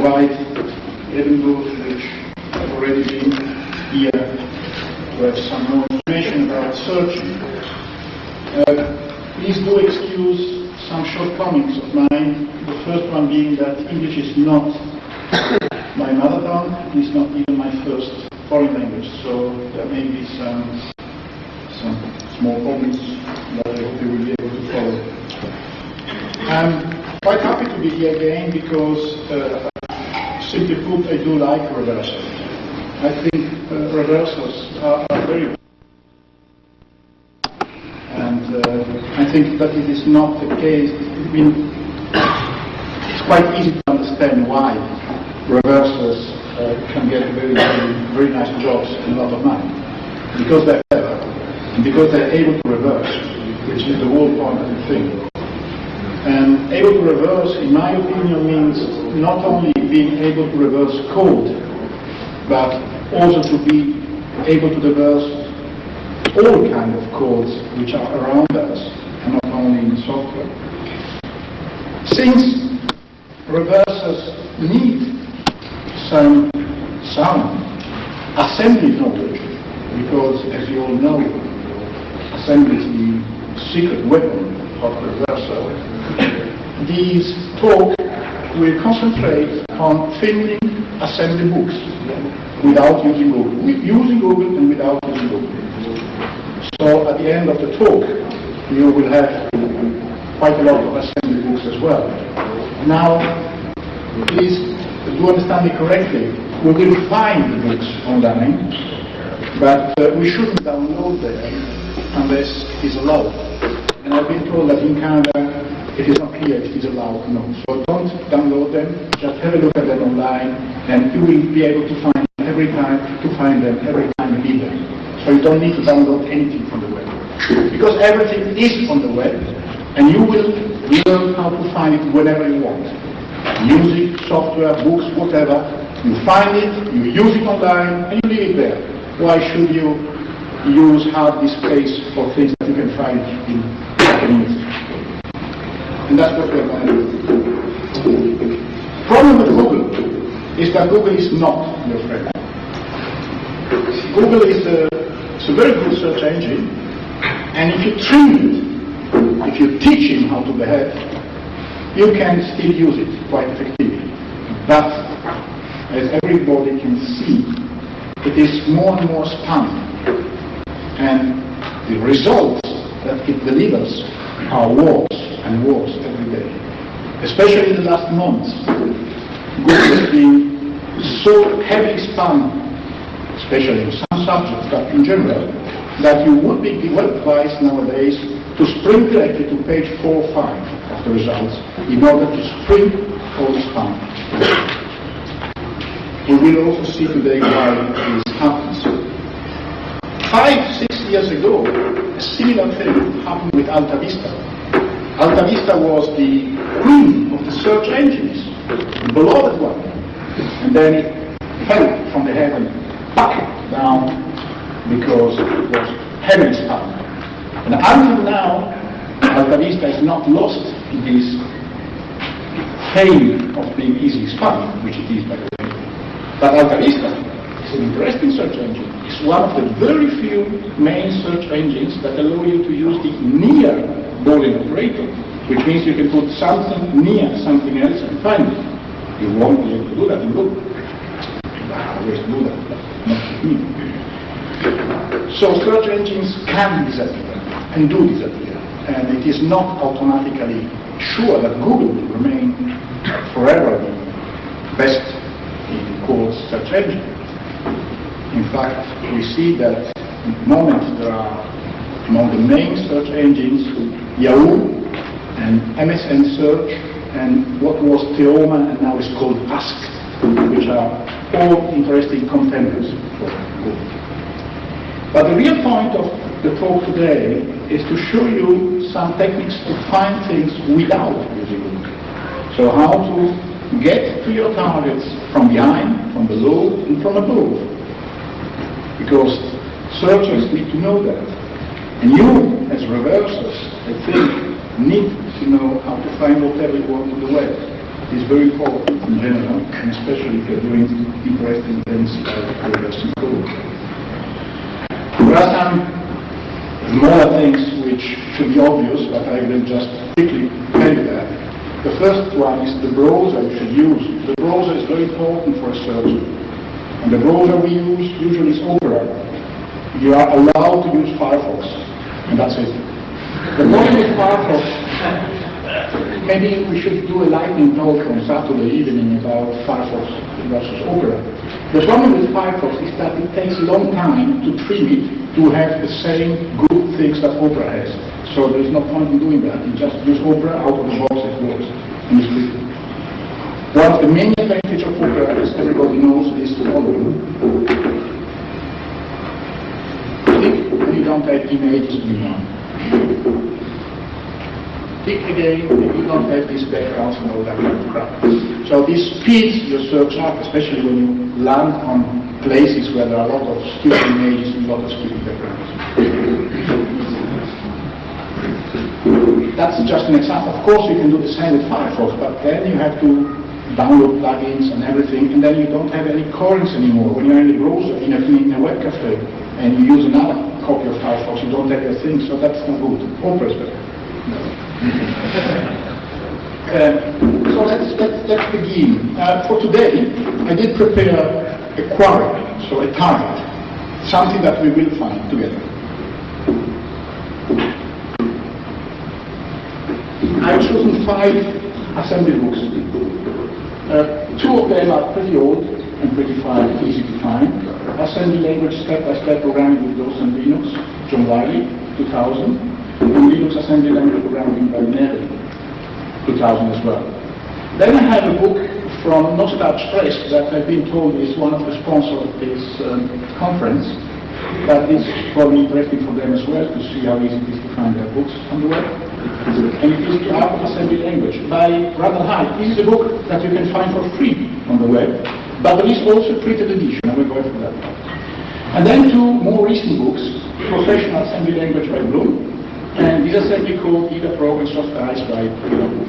provide even those which have already been here to have some more information about searching. Please do excuse some shortcomings of mine. The first one being that English is not my mother tongue, it's not even my first foreign language, so there may be some small problems that I hope you will be able to follow. I'm quite happy to be here again because, simply put, I do like reversals. I think reversals are very and I think that it is not the case. It's quite easy to understand why reversers can get very nice jobs and a lot of money. Because they're clever, and because they're able to reverse, which is the whole point of the thing. And able to reverse, in my opinion, means not only being able to reverse code, but also to be able to reverse all kinds of codes which are around us, and not only in software. Since reversers need some sound assembly knowledge, because as you all know, assembly is the secret weapon of reversal, these talk will concentrate on filming assembly books without using Google, using Google and without using Google. So at the end of the talk, you will have quite a lot of assembly books as well. Now, please do understand me correctly. We will find the books online, but we shouldn't download them unless it is allowed. And I've been told that in Canada it is not clear if it is allowed or not. So don't download them, just have a look at them online, and you will be able to find them every time you need them. So you don't need to download anything from the web. Because everything is on the web, and you will learn how to find it whenever you want. Music, software, books, whatever. You find it, you use it online, and you leave it there. Why should you use hard displays for things that you can find in minutes? And that's what we're going to do. The problem with Google is that Google is not your friend. Google is a very good search engine, and if you train it, if you teach him how to behave, you can still use it quite effectively. But as everybody can see, it is more and more spam, and the results that it delivers are worse and worse every day. Especially in the last months, Google has been so heavily spammed, especially in some subjects, but in general, that you would be well advised nowadays to sprint directly to page 4 or 5 of the results in order to sprint all the spam. We will also see today why this happens. 5-6 years ago, a similar thing happened with Alta Vista. Alta Vista was the queen of the search engines, the beloved one. And then it fell from the heaven back down because it was heavily spammed. And until now, Alta Vista is not lost in this fame of being easily spammed, which it is by the way. But Alta Vista is an interesting search engine. It's one of the very few main search engines that allow you to use the near Boolean operator, which means you can put something near something else and find it. You won't be able to do that in Google. I always do that, but not me. So search engines can disappear and do disappear, and it is not automatically sure that Google will remain forever the best in quotes search engine. In fact, we see that at the moment there are among the main search engines Yahoo and MSN Search and what was Teoma and now is called Ask, which are all interesting contenders for Google. But the real point of the talk today is to show you some techniques to find things without using Google. So how to get to your targets from behind, from below, and from above. Because searchers need to know that. And you, as reversers, I think, need to know how to find whatever you want on the web. is very important in general, and especially if you're doing interesting things like reversing code. There are some smaller things which should be obvious, but I will just quickly tell you that. The first one is the browser you should use. The browser is very important for a search. And the browser we use usually is Opera. You are allowed to use Firefox, and that's it. The problem with Firefox, maybe we should do a lightning talk on Saturday evening about Firefox versus Opera. The problem with Firefox is that it takes a long time to trim it to have the same good things that Opera has. So there is no point in doing that. You just use Opera, out of the box it works. And it's free. One of the main advantages of Opera, as everybody knows, is the following. Tick, and you don't have images anymore. Tick again, and you don't have these backgrounds and all that kind of crap. So this speeds your search up, especially when you land on places where there are a lot of stupid images and a lot of stupid backgrounds. That's just an example. Of course, you can do the same with Firefox, but then you have to download plugins and everything, and then you don't have any currents anymore. When you're in the browser, in a web cafe, and you use another copy of Firefox, you don't have your thing, so that's not good. Opera is better. So let's begin. For today, I did prepare a query, so a target, something that we will find together. I've chosen 5 assembly books. 2 of them are pretty old and pretty easy to find. Assembly language step-by-step programming with DOS and Linux, John Wiley, 2000, and Linux assembly language programming by Mary, 2000 as well. Then I have a book from Nostalgia Press that I've been told is one of the sponsors of this conference. That is probably interesting for them as well to see how easy it is to find their books on the web. And it is The Art of Assembly Language by Rather High. This is a book that you can find for free on the web, but there is also a printed edition. I will go for that. And then 2 more recent books, Professional Assembly Language by Bloom, and Disassembly Code, Either Pro and Soft Eyes by Bloom.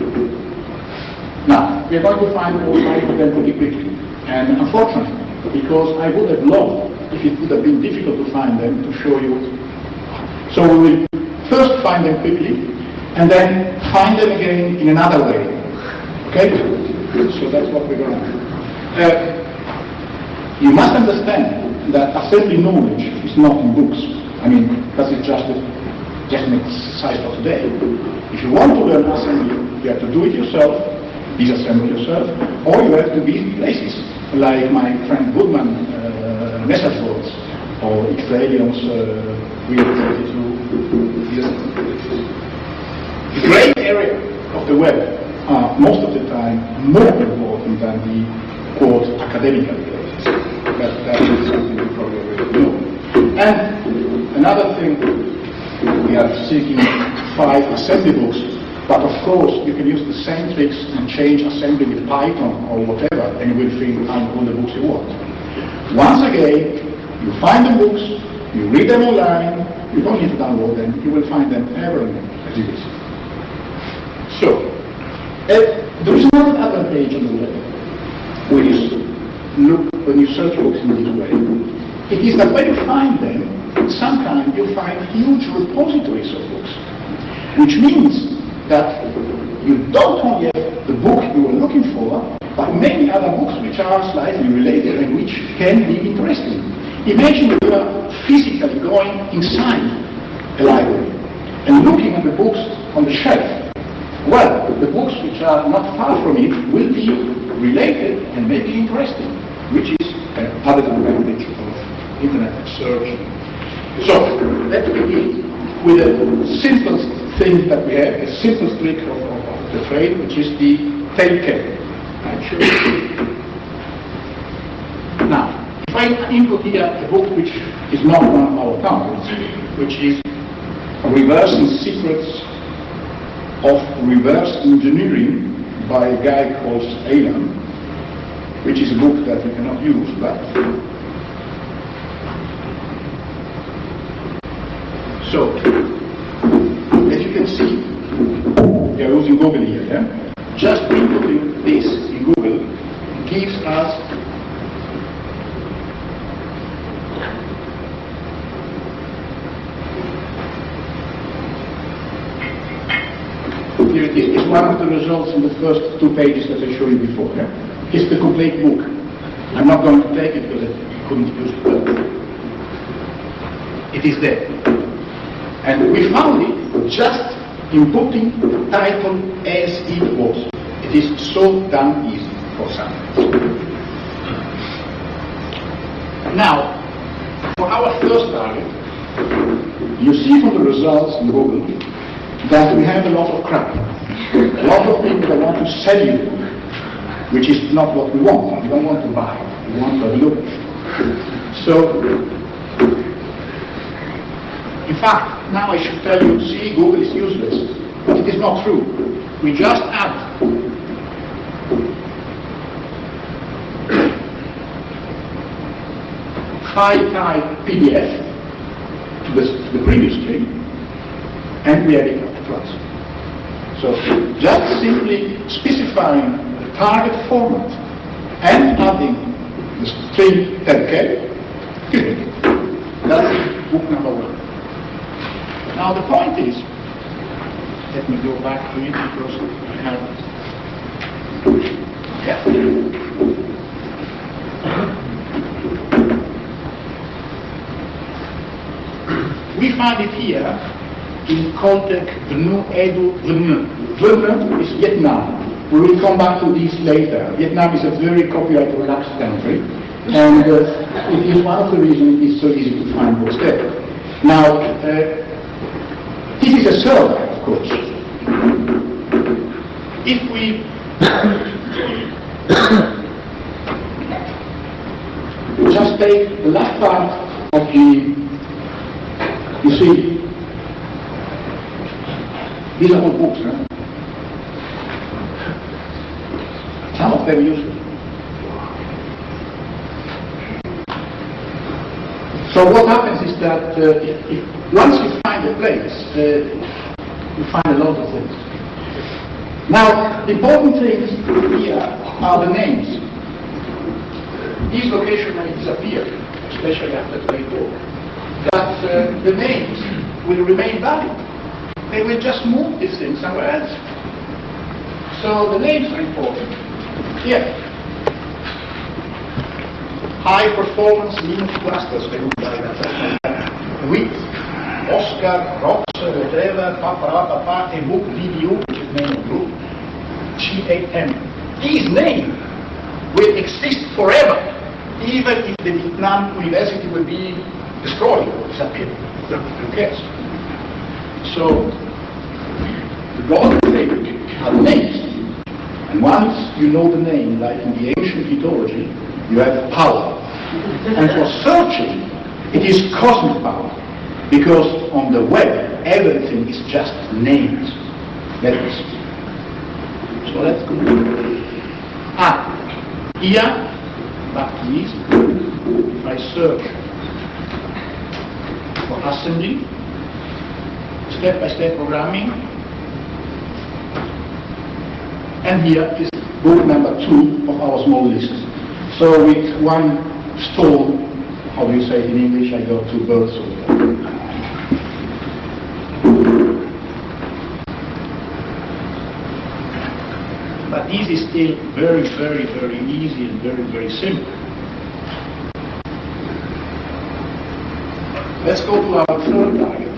Now, we are going to find all 5 of them pretty quickly. And unfortunately, because I would have loved, if it would have been difficult to find them, to show you. So we will first find them quickly, and then find them again in another way. Okay? So that's what we're going to do. You must understand that assembly knowledge is not in books. I mean, that is just an exercise for today. If you want to learn assembly, you have to do it yourself, disassemble yourself, or you have to be places, like my friend Goodman message boards, or Xradium's The gray area of the web are most of the time more important than the quote academic areas. That is something you probably already know. And another thing, we are seeking 5 assembly books, but of course you can use the same tricks and change assembly with Python or whatever, and you will find all the books you want. Once again, you find the books, you read them online, you don't need to download them, you will find them everywhere as you will see. So, there is another advantage on the web when you search books in this way. It is that when you find them, sometimes you find huge repositories of books, which means that you don't only have the book you were looking for, but many other books which are slightly related and which can be interesting. Imagine you are physically going inside a library and looking at the books on the shelf. Well, the books which are not far from it will be related and maybe interesting, which is another advantage of internet search. So, let's begin with the simplest thing that we have, the simplest trick of the trade, which is the tail cap. Now, if I input here a book which is not one of our titles, which is Reversing Secrets of Reverse Engineering by a guy called Alan, which is a book that we cannot use, but so as you can see, we are using Google here, yeah? Just inputting this Here it is. It's one of the results in the first 2 pages that I showed you before. Yeah? It's the complete book. I'm not going to take it because I couldn't use it. But it is there. And we found it just in putting the title as it was. It is so damn easy for some. Now, for our first target, you see from the results in Google that we have a lot of crap. A lot of people that want to sell you, which is not what we want. We don't want to buy. We want to look. So, in fact, now I should tell you, see, Google is useless. But it is not true. We just add file type PDF to the previous string, and we add it up to us. So just simply specifying the target format and adding the string 10K, that's book number 1. Now the point is, let me go back to it because I have, we find it here in context Vnu Edu Vnu. Vnu is Vietnam. We will come back to this later. Vietnam is a very copyright relaxed country, and it is one of the reasons it is so easy to find books there. Now, this is a survey, of course. If we just take the last part of the, you see, these are all books, huh? Some of them useless. So what happens is that if once you find a place, you find a lot of things. Now, the important things here are the names. These locations may disappear, especially after 24. But the names will remain valid. They will just move this thing somewhere else. So the names are important. Here. High performance Linux clusters, they look like that. With Oscar, Rox, whatever, Papa, a book, VDU, which is name of group, G8M. These names will exist forever, even if the Vietnam University will be destroyed or disappear. Who cares? So, the golden thing are the names. And once you know the name, like in the ancient mythology, you have power. And for searching, it is cosmic power. Because on the web, everything is just names, letters. So let's go. Here, back to this, if I search for assembly, step-by-step programming, and here is book number 2 of our small list. So with one stone, how do you say it in English, I got 2 birds over there. But this is still very, very, very easy and very, very simple. Let's go to our third target,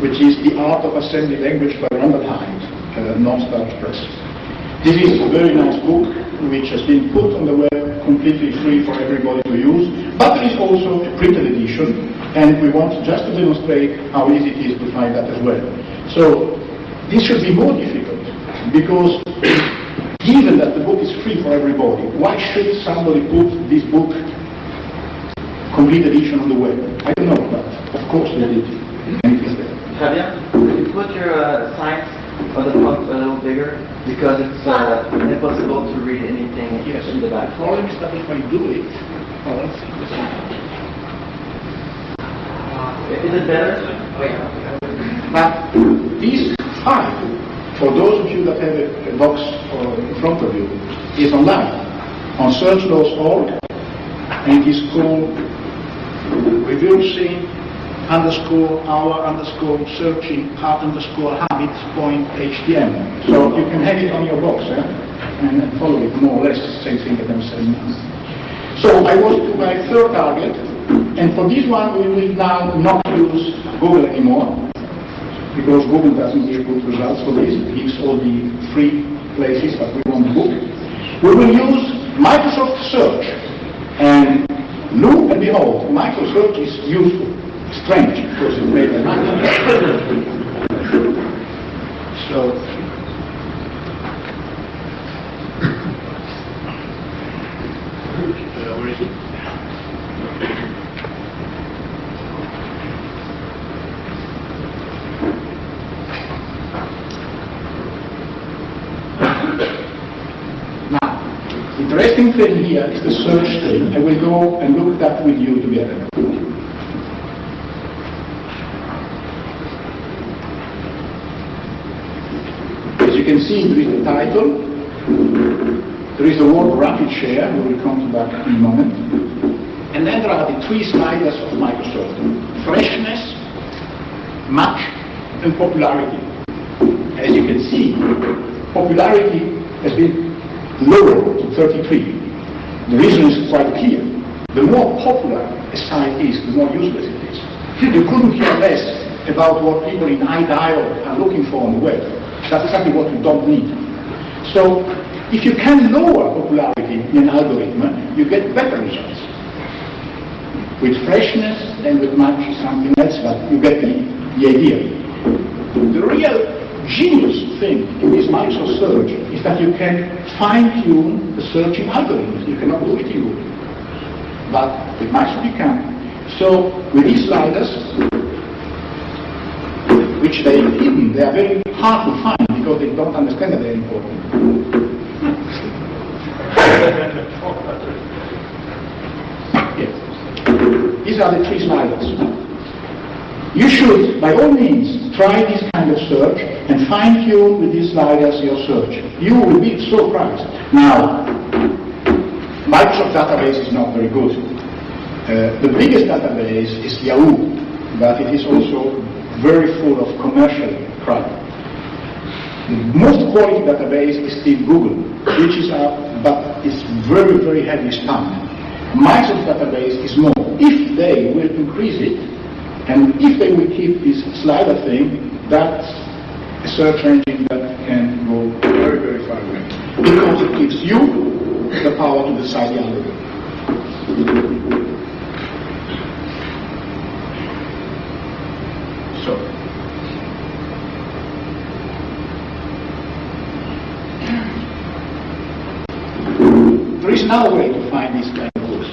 which is the Art of Assembly Language by Ronald Hyde, non-starch press. This is a very nice book which has been put on the web completely free for everybody to use, but there is also a printed edition, and we want just to demonstrate how easy it is to find that as well. So this should be more difficult, because given that the book is free for everybody, why should somebody put this book complete edition on the web? I don't know, but of course they did, and it is there. Fravia, could you put your site on the font a little bigger? Because it's impossible to read anything in the back. The problem is that if I do it, let's see. Is it better? Oh yeah. But these 5, for those of you that have a box in front of you, is online on searchlaws.org, and it is called Reversing our_searching_habits.htm. So you can have it on your box, and follow it more or less, same thing that I'm saying now. So I was to my third target, and for this one we will now not use Google anymore, because Google doesn't give good results for this. It gives all the free places, but we want the book. We will use Microsoft Search, and lo and behold, Microsoft Search is useful. Strange, because it's made by Microsoft. So, where is it? Now, the interesting thing here is the search thing. I will go and look at that with you together. As you can see, there is the title, there is the word rapid share, we will come to that in a moment, and then there are the three sliders of Microsoft: freshness, match, and popularity. As you can see, popularity has been lowered to 33. The reason is quite clear. The more popular a site is, the more useless it is. You couldn't care less about what people in iDial are looking for on the web. That's exactly what you don't need. So, if you can lower popularity in an algorithm, you get better results. With freshness and with match something else, but you get the idea. The real genius thing in this Microsoft search is that you can fine-tune the searching algorithms. You cannot do it in Google. But with Microsoft you can. So, with these sliders, which they are hidden, they are very hard to find because they don't understand that they're important. Yes. These are the three sliders. You should, by all means, try this kind of search and fine-tune with these sliders your search. You will be surprised. Now, Microsoft database is not very good. The biggest database is Yahoo, but it is also very full of commercial crap. The most quality database is still Google, which is but it's very, very heavily spammed. Microsoft database is more. If they will increase it, and if they will keep this slider thing, that's a search engine that can go very, very far away. Because it gives you the power to decide the algorithm. So, there is another way to find these kind of books.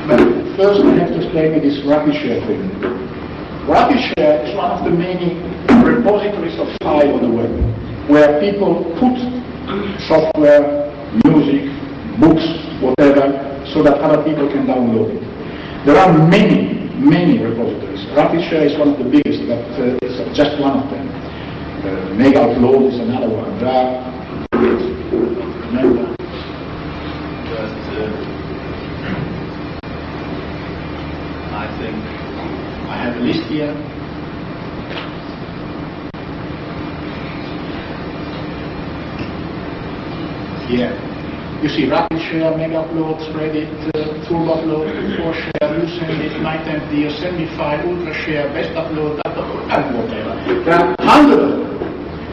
But first I have to explain you this rapid share thing. Rapid share is one of the many repositories of files on the web, where people put software, music, books, whatever, so that other people can download it. There are many, many repositories. Rapid share is one of the biggest, but it's just one of them. Mega Upload is another one. There are, remember? I think I have a list here. Yeah. You see Rapid Share, Mega Upload, Reddit, Full Upload, For Share, You Send It, My Temp Deal, Send Me File, Ultra Share, Best Upload, and whatever. There are hundreds of them.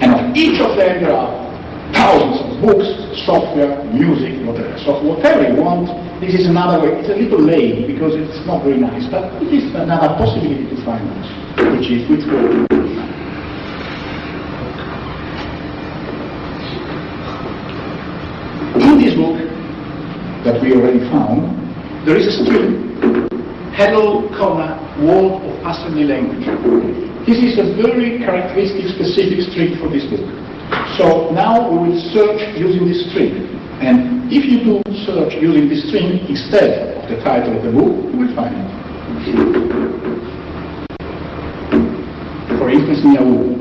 And on each of them there are thousands of books, software, music, whatever. So whatever you want, this is another way. It's a little lame because it's not very nice, but it is another possibility to find this, which is which goes. In this book that we already found, there is a string. Hello, world of assembly language. This is a very characteristic, specific string for this book. So now we will search using this string. And if you do search using this string instead of the title of the book, you will find it. For instance, in Yahoo.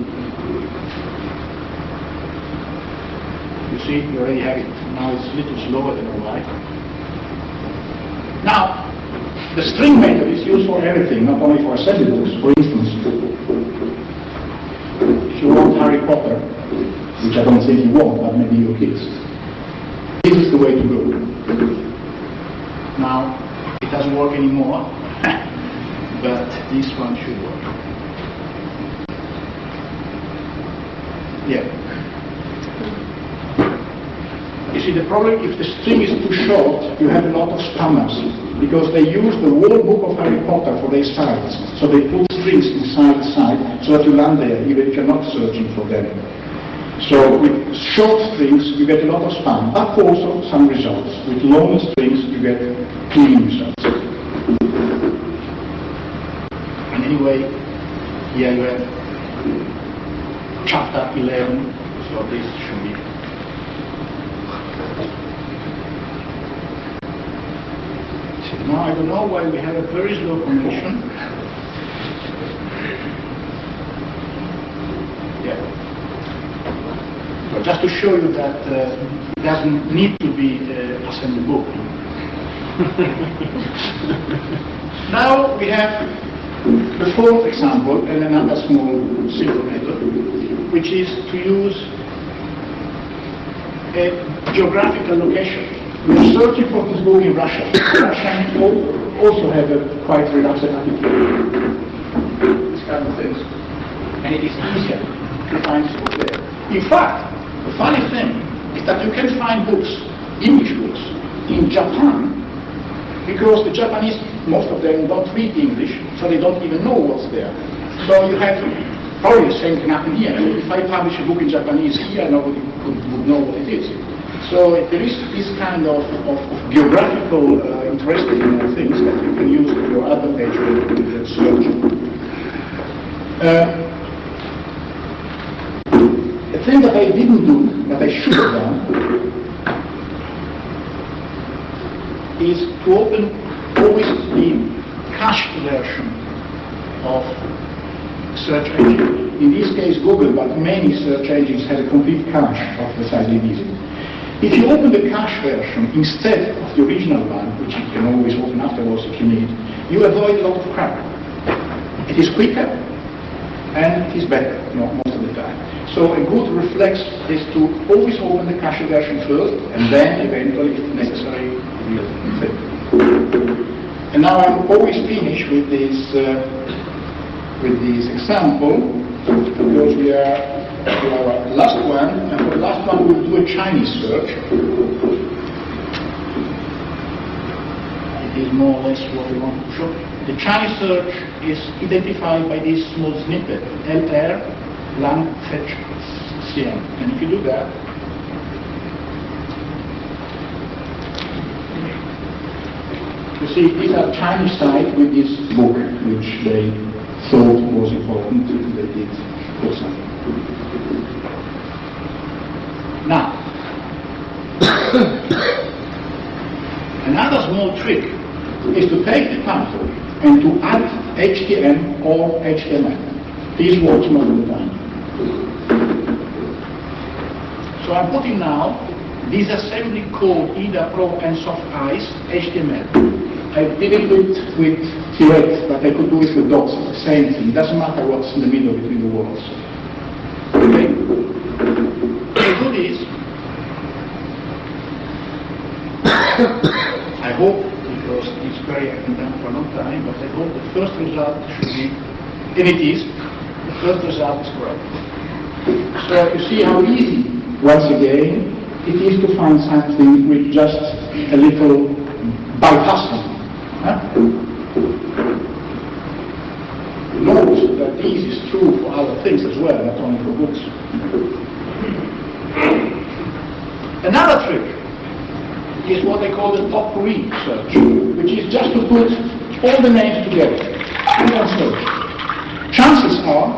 You see, you already have it. Now it's a little slower than I like. The string method is used for everything, not only for assembly books. For instance, if you want Harry Potter, which I don't think you want, but maybe your kids, this is the way to go. Now, it doesn't work anymore, but this one should work. Yeah. You see, the problem, if the string is too short, you have a lot of spammers, because they use the whole book of Harry Potter for their sites. So they put strings inside the site, so that you land there, even if you're not searching for them. So with short strings, you get a lot of spam, but also some results. With long strings, you get clean results. And anyway, here you have chapter 11, so this should be. Now I don't know why we have a very slow connection. Yeah. But just to show you that it doesn't need to be assembly book. Now we have the fourth example and another small simple method, which is to use a geographical location. We are searching for this book in Russia. Russians also have a quite relaxed attitude. These kind of things. And it is easier to find this book there. In fact, the funny thing is that you can find books, English books, in Japan, because the Japanese, most of them don't read English, so they don't even know what's there. So you have probably the same can happen here. If I publish a book in Japanese here, nobody would know what it is. So there is this kind of geographical interesting things that you can use to your advantage when you search. A thing that I didn't do, that I should have done, is to open always the cached version of search engine. In this case Google, but many search engines have a complete cache of the size it is. If you open the cache version instead of the original one, which you can always open afterwards if you need, you avoid a lot of crap. It is quicker and it is better, most of the time. So a good reflex is to always open the cache version first, and then eventually, if necessary, we'll fit. And now I'm always finished with this example, because we are to our last one, and for the last one we'll do a Chinese search. It is more or less what we want to show. The Chinese search is identified by this small snippet, LR lang fetch CM. And if you do that, you see these are Chinese sites with this book, which they thought was important. They did put something. Now, another small trick is to take the title and to add HTML or HTML. This works most of the time. So I'm putting now disassembly code either Pro and Soft Ice HTML. I did it with T8, but I could do it with dots, same thing. It doesn't matter what's in the middle between the words. Okay? I do this. I hope, because it's very I've been done for a long time, but I hope the first result should be, and it is, the first result is correct. So you see how easy, once again, it is to find something with just a little bypassing. Note that this is true for other things as well, not only for books. Another trick is what they call the potpourri search, which is just to put all the names together in one search. Chances are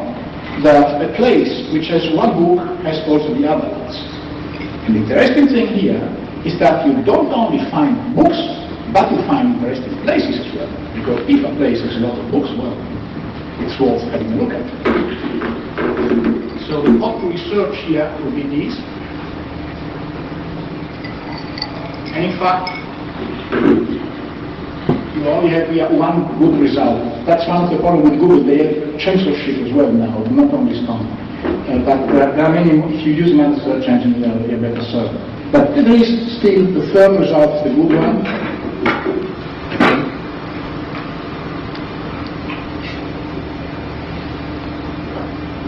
that a place which has one book has also the other ones. And the interesting thing here is that you don't only find books, but you find interesting places as well. Because if a place has a lot of books, well, it's worth having a look at. So the potpourri search here will be this. And in fact, you you only have one good result. That's one of the problems with Google. They have censorship as well now, not only spam. But there are many, if you use another search engine, you're better served. But there is still the third result, the good one.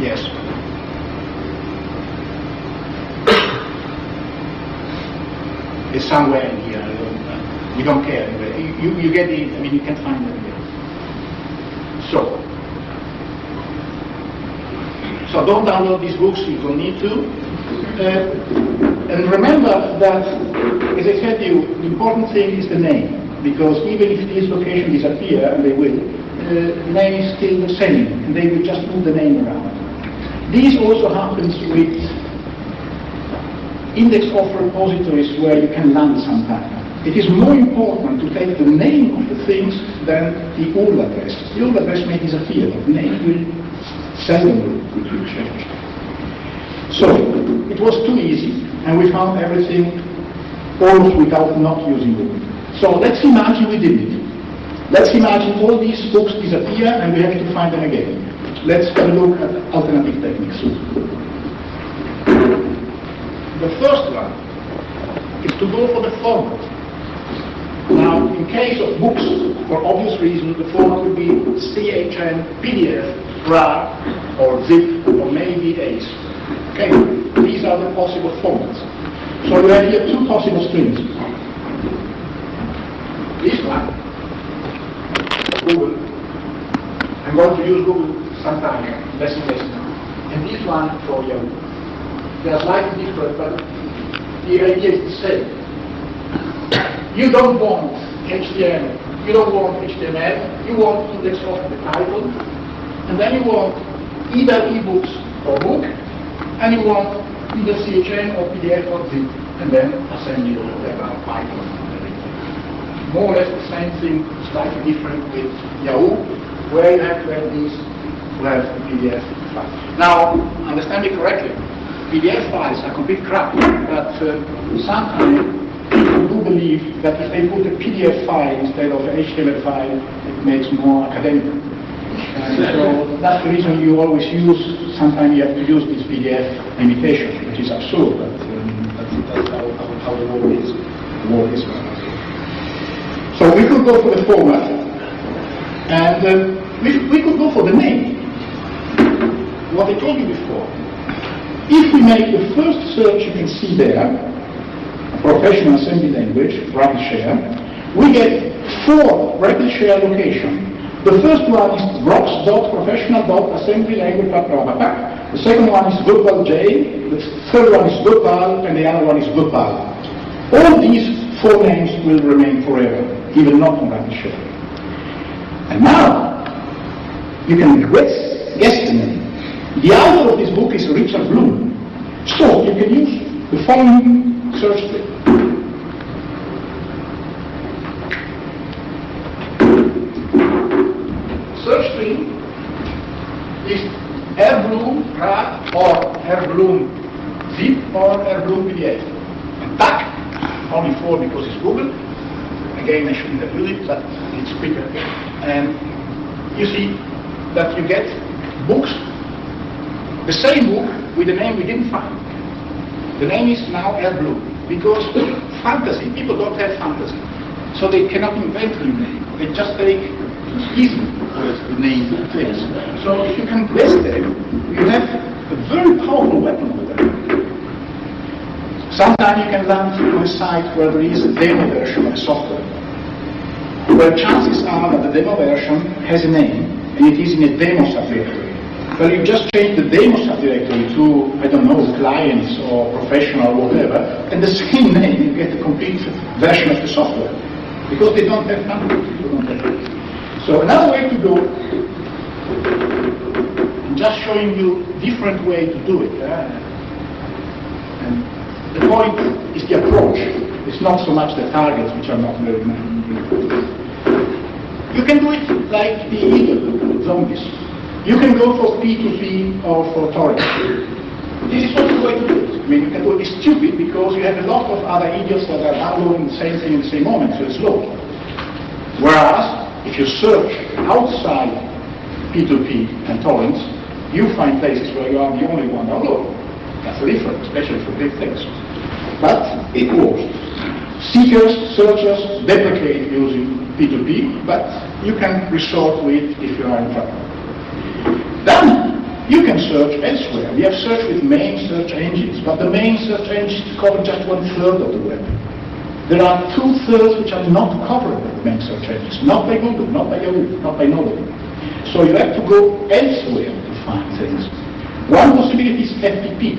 Yes. It's somewhere in here. We don't care. You get it. I mean, you can find it here. So don't download these books. You don't need to. And remember that, as I said to you, the important thing is the name, because even if these locations disappear, and they will, the name is still the same, and they will just move the name around. This also happens with index of repositories where you can land sometimes. It is more important to take the name of the things than the URL address. The URL address may disappear, but the name will seldom change. So it was too easy, and we found everything almost without not using Google. So let's imagine we did it. Let's imagine all these books disappear and we have to find them again. Let's have a look at alternative techniques. The first one is to go for the format. Now, in case of books, for obvious reasons, the format would be CHN, PDF, RAR, or ZIP, or maybe ACE. Okay, these are the possible formats. So you have here two possible strings. This one, Google. I'm going to use Google sometime, less and less now. And this one for Yahoo. They are slightly different, but the idea is the same. You don't want HTML, you don't want HTML, you want index of the title, and then you want either ebooks or book, and you want either CHN or PDF or ZIP, and then assembly or whatever, Python. More or less the same thing, slightly different with Yahoo, where you have to have these to have the PDF file. Now, understand me correctly, PDF files are complete crap, but sometimes people do believe that if they put a PDF file instead of an HTML file, it makes more academic. So that's the reason you always use, sometimes you have to use this PDF limitation, which is absurd, but that's how the world is. The world is. So we could go for the format, and we could go for the name. What I told you before. If we make the first search, you can see there, professional assembly language, rapid share, we get 4 rapid share locations. The first one is rocks.professional.assembly language. The second one is Gopal J, the third one is Gopal, and the other one is Gopal. All these 4 names will remain forever, even not on rapid share. And now, you can guess the name. The author of this book is Richard Bloom. So you can use the following search string. Search string is AirBloom RAR or AirBloom ZIP or AirBloom PDF. And TAC, only 4 because it's Google. Again, I shouldn't have used it, but it's quicker. And you see that you get books, the same book with the name we didn't find. The name is now AirBloom because fantasy, people don't have fantasy. So they cannot invent a new name. They just take easy the name things. So if you can guess them, you have a very powerful weapon with them. Sometimes you can land on a site where there is a demo version of a software, where chances are that the demo version has a name and it is in a demo subdirectory. Well, you just change the demo subdirectory to, I don't know, clients or professional or whatever, and the same name, you get a complete version of the software. Because they don't have numbers. So another way to go, I'm just showing you different way to do it. And the point is the approach. It's not so much the targets, which are not very important. You can do it like the idiot zombies. You can go for P2P or for torrent. This is also the way to do it. I mean, you can do it stupid because you have a lot of other idiots that are downloading the same thing at the same moment, so it's slow. Whereas, if you search outside P2P and torrents, you find places where you are the only one downloading. That's the difference, especially for big things. But it works. Seekers, searchers deprecate using P2P, but you can resort to it if you are in trouble. Then you can search elsewhere. We have searched with main search engines, but the main search engines cover just 1/3 of the web. There are 2/3 which are not covered by the main search engines, not by Google, not by Yahoo, not by nobody. So you have to go elsewhere to find things. One possibility is FTP.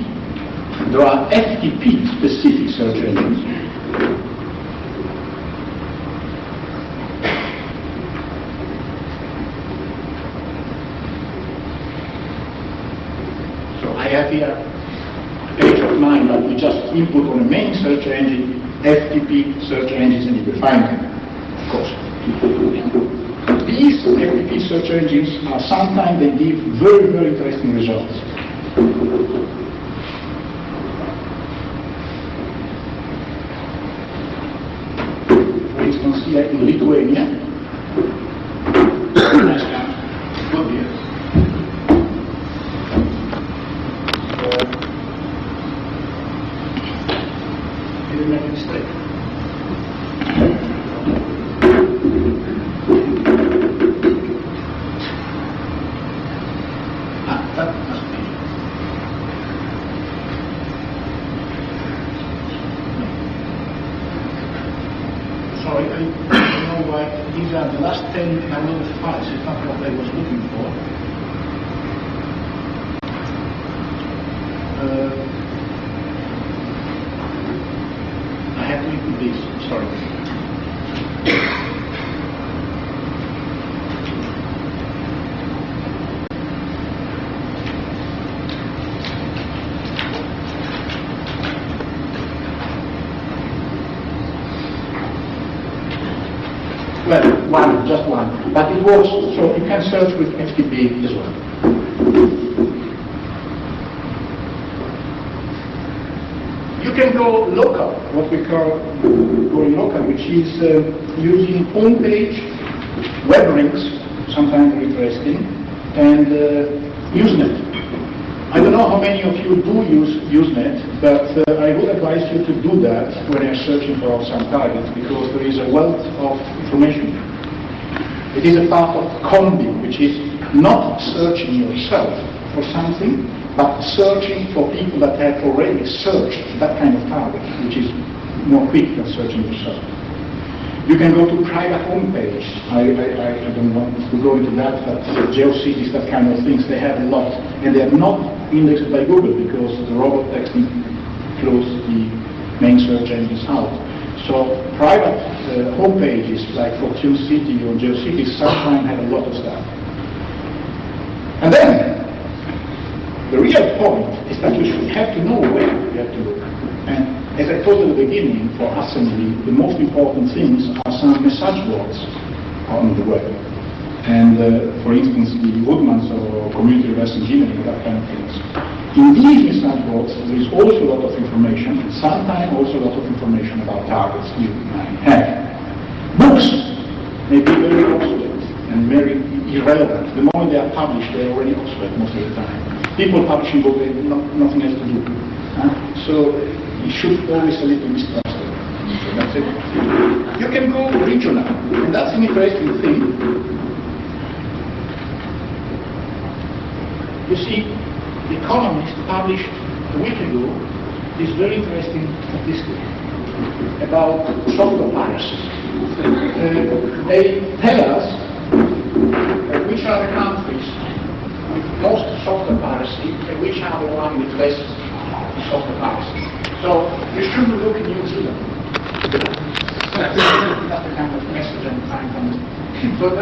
There are FTP-specific search engines. So I have here a page of mine that we just input on the main search engine, FTP search engines, and you will find them, of course. These FTP search engines are sometimes they give very, very interesting results. For instance, here in Lithuania, nice country, good here. Didn't make a mistake. That must be. Sorry, I don't know why these are the last 10 downloaded files. It's not what I was looking for. I have to input this. Sorry. Well, just one. But it works, so you can search with FTP as well. You can go local, what we call going local, which is using homepage, web links, sometimes interesting, and Usenet. I don't know how many of you do use Usenet, but I would advise you to do that when you're searching for some targets, because there is a wealth of information. It is a part of combing, which is not searching yourself for something, but searching for people that have already searched that kind of target, which is more quick than searching yourself. You can go to private homepage. I don't want to go into that, but GeoCities, that kind of things, they have a lot. And they are not indexed by Google because the robot texting close the main search engines out. So private homepages like Fortune City or GeoCities sometimes have a lot of stuff. And then, the real point is that you should have to know where you have to look. And as I told at the beginning, for assembly, the most important things are some message boards on the web. And for instance, the Woodmans or community reverse engineering, that kind of things. In these message boards, there is also a lot of information, and sometimes also a lot of information about targets you might have. Books may be very obsolete and very irrelevant. The moment they are published, they are already obsolete most of the time. People publishing books, they have nothing else to do. So you should always a little mistrust it. So that's it. You can go regional, and that's an interesting thing. You see, The Economist published a week ago this very interesting statistic about software piracy. They tell us which are the countries with most software piracy and which are the ones with less software piracy. So you shouldn't look in New Zealand. That's the kind of message I'm trying to understand. So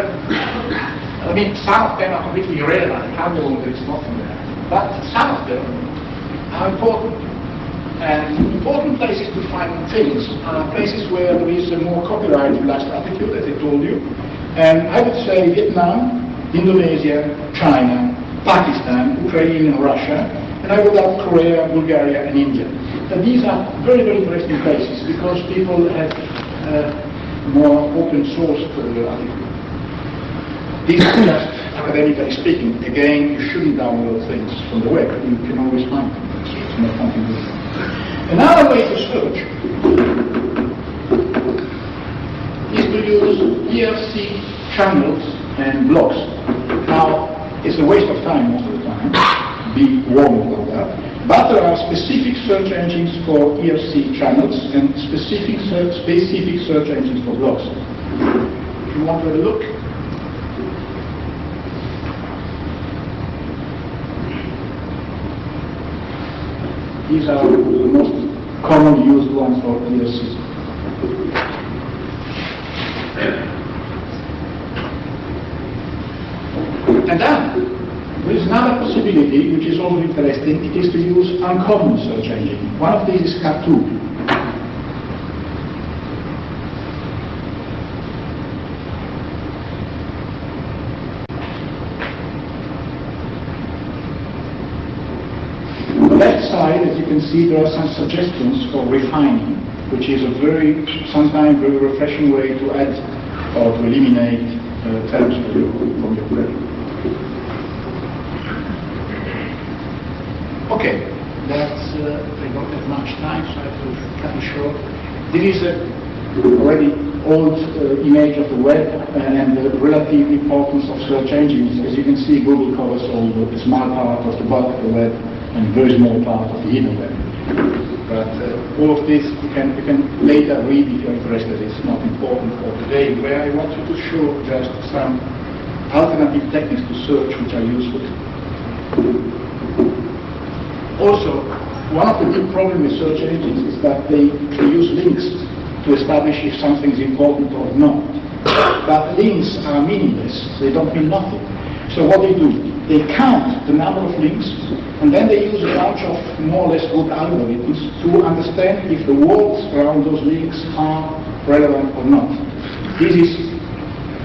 I mean, some of them are completely irrelevant. How long there is nothing there. But some of them are important. And important places to find things are places where there is a more copyright-relaxed attitude, as I told you. And I would say Vietnam, Indonesia, China, Pakistan, Ukraine, and Russia. And I would add Korea, Bulgaria, and India. And these are very, very interesting places because people have more open source article. This is just academically speaking. Again, you shouldn't download things from the web. You can always find them. It's not something good. Another way to search is to use ERC channels and blogs. Now, it's a waste of time most of the time. Be warned about that. But there are specific search engines for ERC channels and specific search engines for blogs. If you want to have a look, these are the most commonly used ones for ERC. And then, there is another possibility which is also interesting. It is to use uncommon search engine. One of these is Cartoon. On the left side, as you can see, there are some suggestions for refining, which is a sometimes very refreshing way to add or to eliminate terms from your query. Okay, that's, I don't have much time, so I have to cut it short. This is already old image of the web and the relative importance of search engines. As you can see, Google covers all the small part of the bulk of the web and a very small part of the hidden web. But all of this you can later read if you're interested. It's not important for today. Where I want you to show just some alternative techniques to search which are useful. Also, one of the big problems with search engines is that they use links to establish if something is important or not. But links are meaningless. They don't mean nothing. So what they do, they count the number of links, and then they use a bunch of more or less good algorithms to understand if the words around those links are relevant or not. This is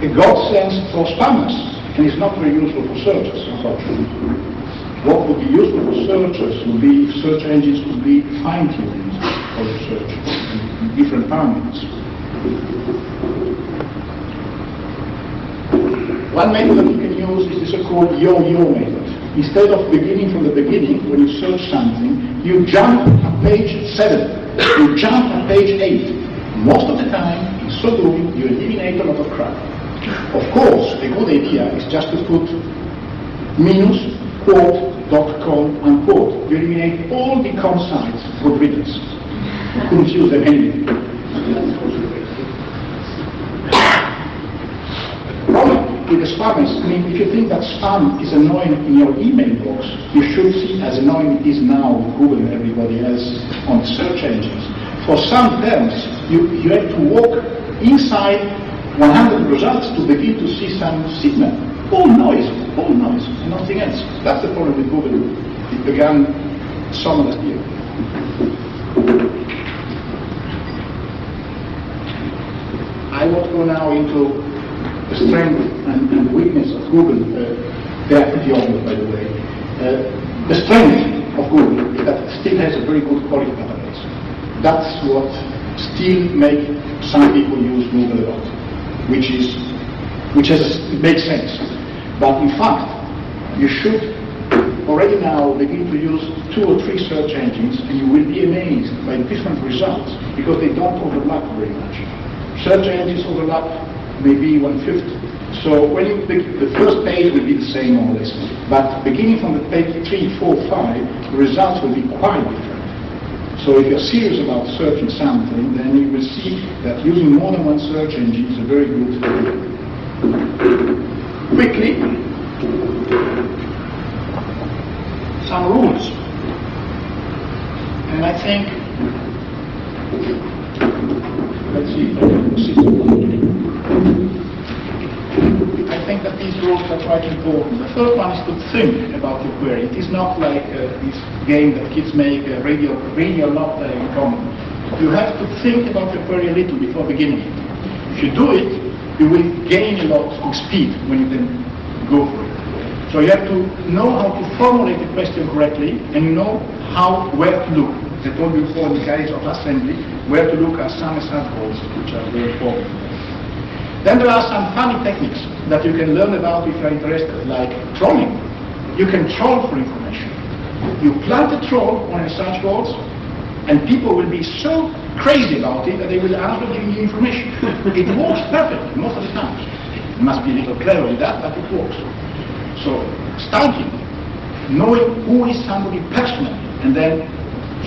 a godsend for spammers, and it's not very useful for searchers, unfortunately. What would be useful for searchers would be if search engines would be fine-tuned for the search in different parameters. One method that you can use is the so-called yo-yo method. Instead of beginning from the beginning, when you search something, you jump at page 7, you jump at page 8. Most of the time, in so doing, you eliminate a lot of crap. Of course, a good idea is just to put minus quote.com unquote. You eliminate all the com sites, good riddance. You couldn't use them anyway. With the spammers, I mean, if you think that spam is annoying in your email box, you should see as annoying it is now with Google and everybody else on search engines. For some terms, you have to walk inside 100 results to begin to see some signal. All noise, and nothing else. That's the problem with Google. It began summer last year. I want to go now into the strength and weakness of Google. They are pretty obvious, by the way. The strength of Google is that it still has a very good quality database. That's what still makes some people use Google a lot, it makes sense. But in fact, you should already now begin to use 2 or 3 search engines, and you will be amazed by different results because they don't overlap very much. Search engines overlap maybe 1/5. So when you pick the first page will be the same more or less, but beginning from the page 3, 4, 5, the results will be quite different. So if you're serious about searching something, then you will see that using more than one search engine is a very good idea. Quickly, some rules. And I think, let's see if I can proceed. I think that these rules are quite important. The first one is to think about your query. It is not like this game that kids make, radio or not common. You have to think about your query a little before beginning it. If you do it, you will gain a lot of speed when you can go for it. So you have to know how to formulate the question correctly, and you know where to look. As I told you before in the case of assembly, where to look are some examples which are very important. Then there are some funny techniques that you can learn about if you're interested, like trolling. You can troll for information. You plant a troll on research boards, and people will be so crazy about it that they will answer giving you information. It works perfectly most of the time. You must be a little clever with that, but it works. So, starting, knowing who is somebody personally, and then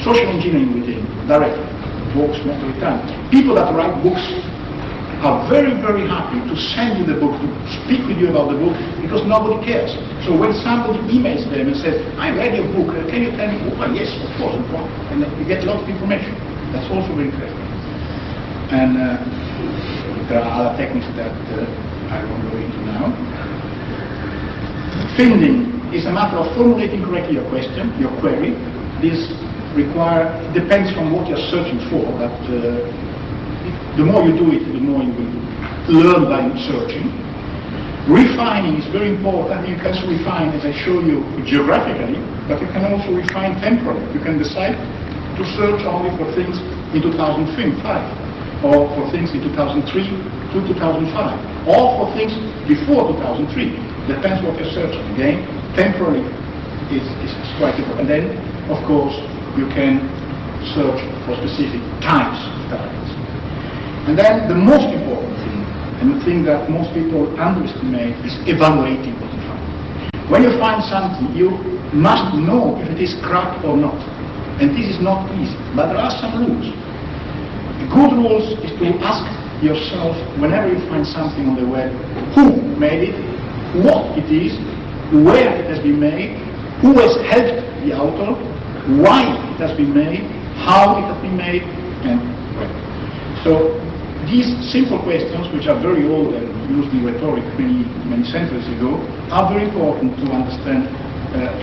social engineering with him directly, works most of the time. People that write books are very, very happy to send you the book, to speak with you about the book, because nobody cares. So when somebody emails them and says, I read your book, can you tell me? Oh, yes, of course, and you get a lot of information. That's also very interesting. And there are other techniques that I won't go into now. Finding is a matter of formulating correctly your question, your query. This depends on what you're searching for, but the more you do it, the more you will learn by searching. Refining is very important. You can refine, as I show you, geographically, but you can also refine temporally. You can decide to search only for things in 2005, or for things in 2003 to 2005, or for things before 2003. Depends what you're searching. Again, temporally is quite important. And then, of course, you can search for specific types of targets. And then the most important thing, and the thing that most people underestimate, is evaluating what you find. When you find something, you must know if it is correct or not. And this is not easy, but there are some rules. The good rules is to ask yourself, whenever you find something on the web, who made it, what it is, where it has been made, who has helped the author, why it has been made, how it has been made, and when. So these simple questions, which are very old and used in rhetoric many centuries ago, are very important to understand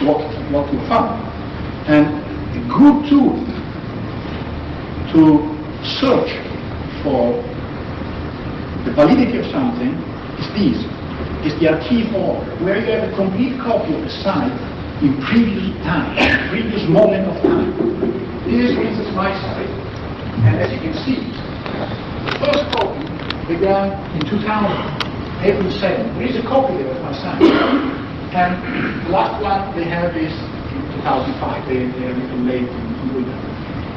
what you found. And a good tool to search for the validity of something is the archive order, where you have a complete copy of the site in previous time, previous moment of time. This is, for instance, my site, and as you can see, the first copy began in 2000, April 7. There is a copy there of my site. And the last one they have is in 2005. They are a little late in doing that.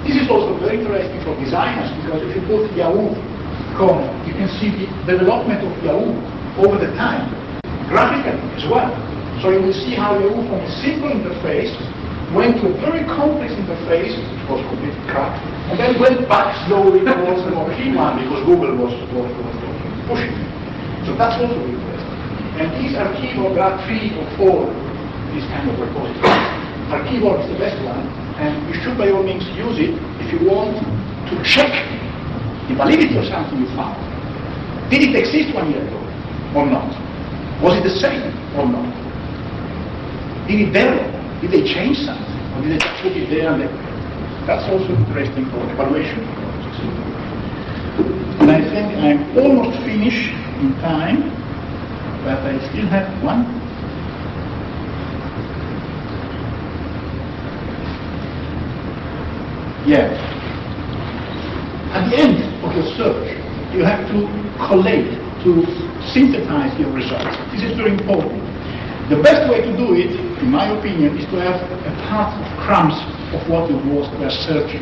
This is also very interesting for designers, because if you put Yahoo.com, you can see the development of Yahoo over the time, graphically as well. So you will see how Yahoo from a simple interface went to a very complex interface, which was completely cracked, and then went back slowly towards the more key one, because Google was pushing it. So that's also very interesting. And these archive, there are 3 or 4 these kind of repositories. Archive is the best one, and you should by all means use it if you want to check the validity of something you found. Did it exist 1 year ago or not? Was it the same or not? Did it develop? Did they change something? Or did they just put it there and there? That's also interesting for evaluation. And I think I'm almost finished in time, but I still have one. Yeah. At the end of your search, you have to collate, to synthesize your results. This is very important. The best way to do it, in my opinion, is to have a part of crumbs of what you were searching.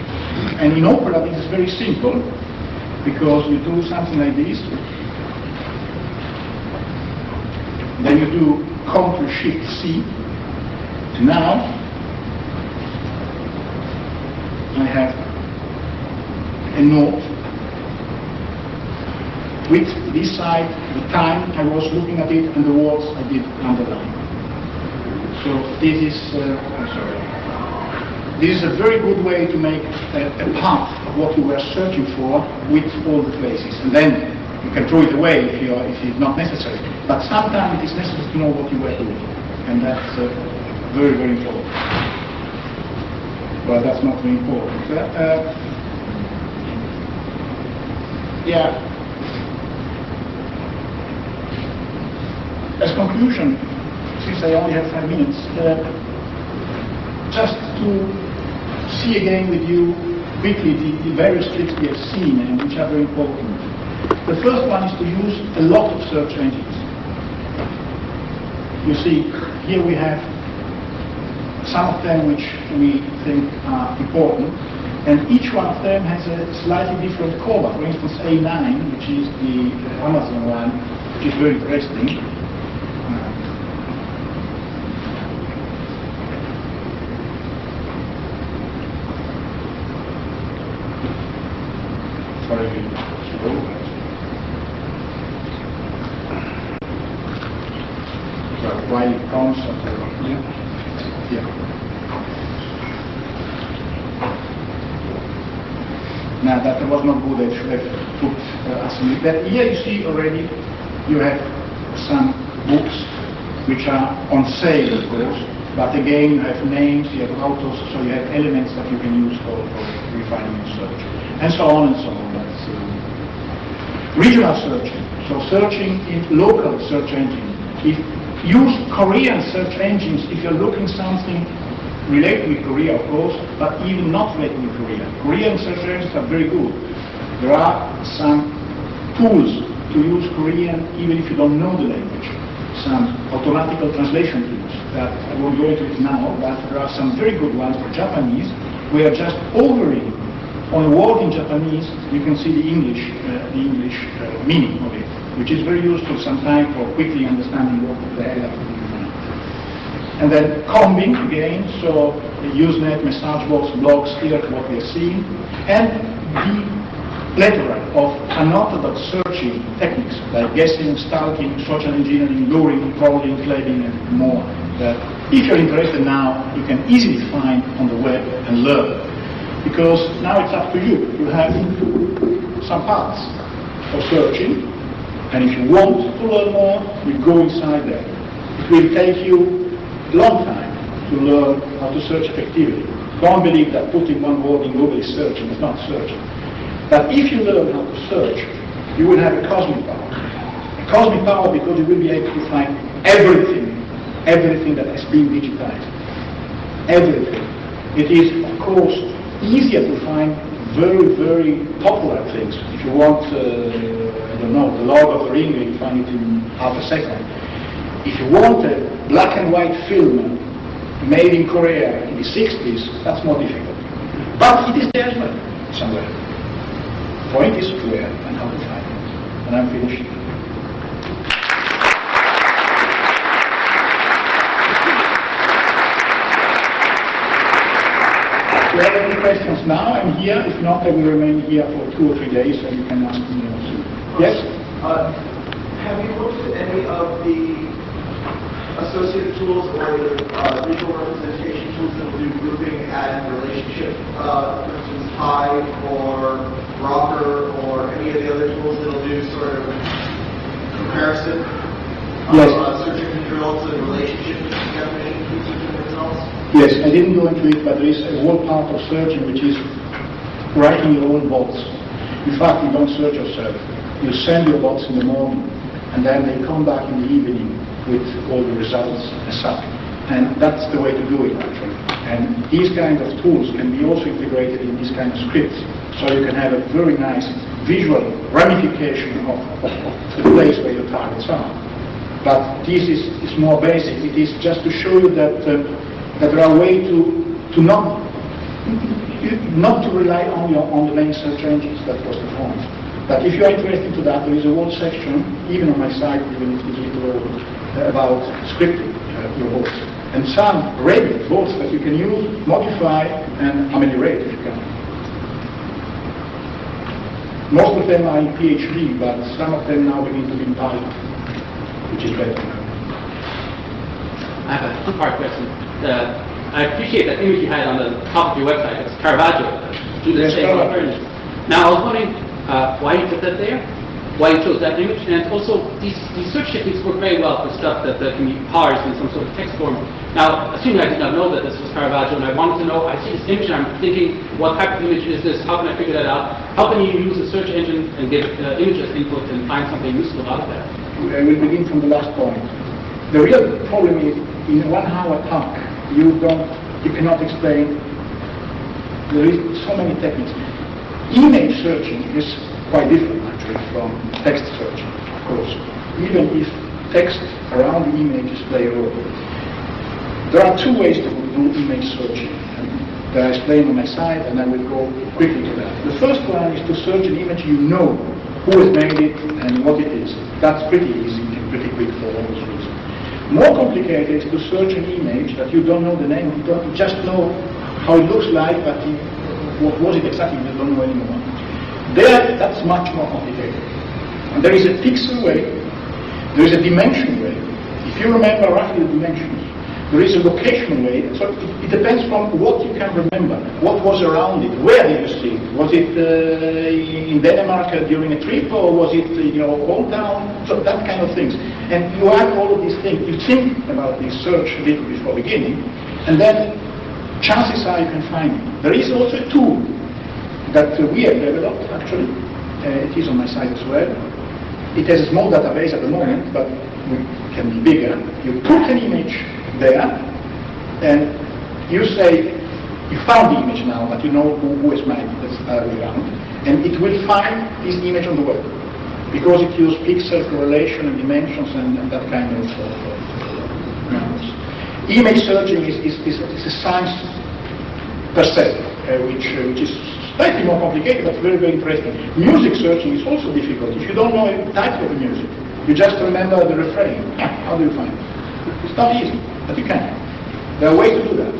And in Opera, this is very simple, because you do something like this. Then you do Ctrl-Shift-C. Now, I have a note with this side, the time I was looking at it, and the words I did underline. So this is, this is a very good way to make a path of what you were searching for with all the places. And then you can throw it away if it's not necessary. But sometimes it is necessary to know what you were doing. And that's very, very important. Well, that's not very important. Yeah. As conclusion, since I only have 5 minutes, just to see again with you quickly the various tricks we have seen and which are very important. The first one is to use a lot of search engines. You see, here we have some of them which we think are important, and each one of them has a slightly different cover. For instance, A9, which is the Amazon one, which is very interesting. Sorry, slow. REcon, yeah. Now that was not good, I should have put assembly. But here you see already you have some books which are on sale, of course, but again you have names, you have authors, so you have elements that you can use for refining your search, and so on and so on. That's regional searching, so searching in local search engines. Use Korean search engines if you're looking something related with Korea, of course, but even not related with Korea. Korean search engines are very good. There are some tools to use Korean even if you don't know the language. Some automatical translation tools that I won't go into it now, but there are some very good ones for Japanese. We are just hovering on a word in Japanese, you can see the English meaning of it, which is very useful sometimes for quickly understanding what the hell I'm doing. And then combing again, so the Usenet, message box, blogs, here what we are seeing, and the plethora of unorthodox searching techniques like guessing, stalking, social engineering, luring, trolling, claiming, and more. That if you're interested now, you can easily find on the web and learn. Because now it's up to you. You have some paths for searching, and if you want to learn more, you go inside there. It will take you a long time to learn how to search effectively. Don't believe that putting one word in Google is searching. It's not searching. But if you learn how to search, you will have a cosmic power. A cosmic power because you will be able to find everything that has been digitized. Everything. It is, of course, easier to find very, very popular things. If you want, I don't know, the Lord of the Ring, you find it in half a second. If you want a black and white film made in Korea in the 60s, that's more difficult. But it is there as well, somewhere. The point is where and how to find it. And I'm finished. If you have any questions now, I'm here. If not, I will remain here for 2 or 3 days and you can ask me also. Yes? Have you looked at any of the associated tools or the visual representation tools that will do grouping and relationship? For instance, Hive or Rocker or any of the other tools that will do sort of comparison Yes. of search engine results and relationship definition to search engine results? Yes, I didn't go into it, but there is a whole part of searching which is writing your own bots. In fact, you don't search yourself. You send your bots in the morning, and then they come back in the evening with all the results as such. And that's the way to do it, actually. And these kind of tools can be also integrated in these kind of scripts. So you can have a very nice visual ramification of the place where your targets are. But this is more basic. It is just to show you that that there are ways to not to rely only on the main search engines. That was the point. But if you are interested in that, there is a whole section, even on my site, even if it's little about scripting your bots. And some ready bots that you can use, modify, and ameliorate if you can. Most of them are in PhD, but some of them now begin to be in Python, which is better. I have a two-part question. I appreciate that image you had on the top of your website. It's Caravaggio. Do the Yes, same Caravaggio. alternatives. Now, I was wondering why you put that there, why you chose that image, and also these search techniques work very well for stuff that can be parsed in some sort of text form. Now, assuming I did not know that this was Caravaggio, and I wanted to know, I see this image, and I'm thinking, what type of image is this? How can I figure that out? How can you use a search engine and give image as input and find something useful out of that? I will begin from the last point. The real problem is, in a 1 hour talk, you cannot explain. There is so many techniques. Image searching is quite different actually from text search, of course. Even if text around the images play a role. There are two ways to do image searching that I explain on my site, and I will go quickly to that. The first one is to search an image you know who has made it and what it is. That's pretty easy and pretty quick for all those reasons. More complicated is to search an image that you don't know the name, you don't just know how it looks like, but what was it exactly, you don't know anymore. There, that's much more complicated. And there is a pixel way, there is a dimension way. If you remember roughly the dimensions, there is a location way, so it depends from what you can remember, what was around it, where did you see it? Was it in Denmark during a trip, or was it in your hometown? So that kind of things. And you add all of these things, you think about this search a little before beginning, and then chances are you can find it. There is also a tool that we have developed, actually. It is on my site as well. It has a small database at the moment, but it can be bigger. You put an image there, and you say, you found the image now, but you know who has made it, that's the other way around, and it will find this image on the web, because it uses pixel correlation and dimensions and that kind of numbers. Image searching is a science per se, which is slightly more complicated, but very, very interesting. Music searching is also difficult. If you don't know the title of the music, you just remember the refrain. How do you find it? It's not easy, but you can. There are ways to do that.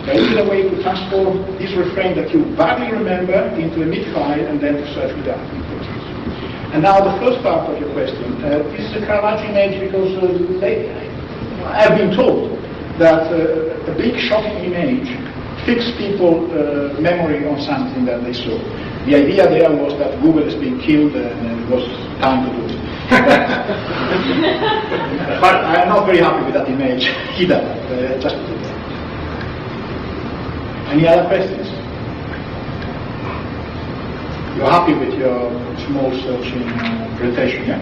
There is a way to transform this refrain that you badly remember into a MIDI file and then to search with that. And now the first part of your question. This is a Caravaggio image because I have been told that a big shocking image fixed people's memory on something that they saw. The idea there was that Google has been killed and it was time to do it. But I am not very happy with that image either. Just any other questions? You're happy with your small searching presentation, yeah?